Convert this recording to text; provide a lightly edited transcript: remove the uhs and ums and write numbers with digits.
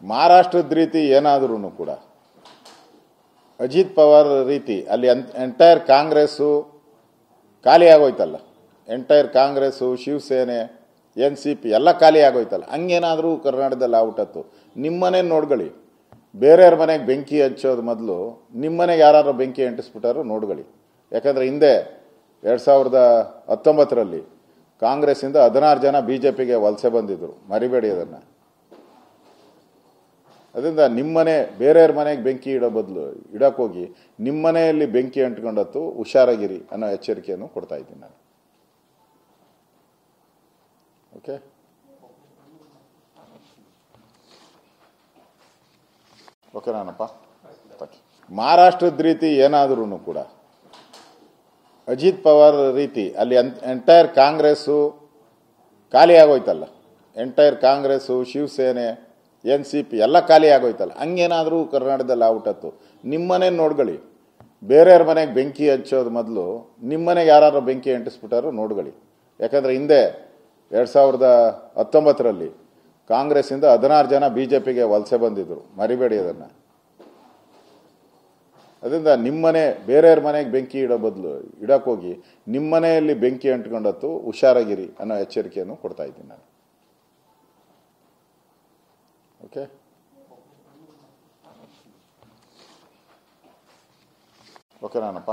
ಮಹಾರಾಷ್ಟ್ರದ ರೀತಿ ಏನಾದರೂ ಕೂಡ ಅಜಿತ್ ಪವಾರ್ ರೀತಿ ಅಲ್ಲಿ ಎಂಟೈರ್ ಕಾಂಗ್ರೆಸ್ಸು ಖಾಲಿ ಆಗೋಯ್ತಲ್ಲ. ಎಂಟೈರ್ ಕಾಂಗ್ರೆಸ್ಸು, ಶಿವಸೇನೆ, NCP ಎಲ್ಲ ಖಾಲಿ ಆಗೋಯ್ತಲ್ಲ. ಹಂಗೇನಾದರೂ ಕರ್ನಾಟಕದಲ್ಲಿ ಆಗ್ಬಿಟ್ಟತ್ತು. ನಿಮ್ಮನೆ ನೋಡ್ಕೊಳ್ಳಿ, ಬೇರೆಯವ್ರ ಮನೆಗೆ ಬೆಂಕಿ ಹಚ್ಚೋದು ಮೊದಲು ನಿಮ್ಮನೆಗೆ ಯಾರು ಬೆಂಕಿ ಅಂಟಿಸ್ಬಿಟ್ಟಾರೋ ನೋಡ್ಕೊಳ್ಳಿ. ಯಾಕಂದರೆ ಹಿಂದೆ 2019ರಲ್ಲಿ ಕಾಂಗ್ರೆಸ್ಸಿಂದ 16 ಜನ BJPಗೆ ವಲಸೆ ಬಂದಿದ್ದರು, ಮರಿಬೇಡಿ ಅದನ್ನು. ಅದರಿಂದ ನಿಮ್ಮನೆ ಬೇರೆಯವ್ರ ಮನೆಗೆ ಬೆಂಕಿ ಇಡೋ ಬದಲು ಇಡೋಕ್ಕೋಗಿ ನಿಮ್ಮನೆಯಲ್ಲಿ ಬೆಂಕಿ ಅಂಟ್ಕೊಂಡತ್ತು ಹುಷಾರಾಗಿರಿ ಅನ್ನೋ ಎಚ್ಚರಿಕೆಯನ್ನು ಕೊಡ್ತಾ ಇದ್ದೀನಿ ನಾನು. ಓಕೆ, ಓಕೆನಾನಪ್ಪ. ಮಹಾರಾಷ್ಟ್ರದ ರೀತಿ ಏನಾದರೂ ಕೂಡ ಅಜಿತ್ ಪವಾರ್ ರೀತಿ ಅಲ್ಲಿ ಎಂಟೈರ್ ಕಾಂಗ್ರೆಸ್ಸು ಖಾಲಿ ಆಗೋಯ್ತಲ್ಲ. ಎಂಟೈರ್ ಕಾಂಗ್ರೆಸ್ಸು, ಶಿವಸೇನೆ, NCP ಎಲ್ಲ ಖಾಲಿ ಆಗೋಯ್ತಲ್ಲ. ಹಂಗೇನಾದರೂ ಕರ್ನಾಟಕದಲ್ಲಿ ಆಗ್ಬಿಟ್ಟತ್ತು. ನಿಮ್ಮನೆ ನೋಡ್ಕೊಳ್ಳಿ, ಬೇರೆಯವ್ರ ಮನೆಗೆ ಬೆಂಕಿ ಹಚ್ಚೋದು ಮೊದಲು ನಿಮ್ಮನೆಗೆ ಯಾರು ಬೆಂಕಿ ಅಂಟಿಸ್ಬಿಟ್ಟಾರೋ ನೋಡ್ಕೊಳ್ಳಿ. ಯಾಕಂದರೆ ಹಿಂದೆ 2019ರಲ್ಲಿ ಕಾಂಗ್ರೆಸ್ಸಿಂದ 16 ಜನ BJPಗೆ ವಲಸೆ ಬಂದಿದ್ದರು, ಮರಿಬೇಡಿ ಅದನ್ನು. ಅದರಿಂದ ನಿಮ್ಮನೆ ಬೇರೆಯವ್ರ ಮನೆಗೆ ಬೆಂಕಿ ಇಡೋ ಬದಲು ಇಡೋಕ್ಕೋಗಿ ನಿಮ್ಮನೆಯಲ್ಲಿ ಬೆಂಕಿ ಅಂಟ್ಕೊಂಡತ್ತು ಹುಷಾರಾಗಿರಿ ಅನ್ನೋ ಎಚ್ಚರಿಕೆಯನ್ನು ಕೊಡ್ತಾ ಇದ್ದೀನಿ ನಾನು. ಓಕೆ, ಓಕೆನಾನಪ್ಪ.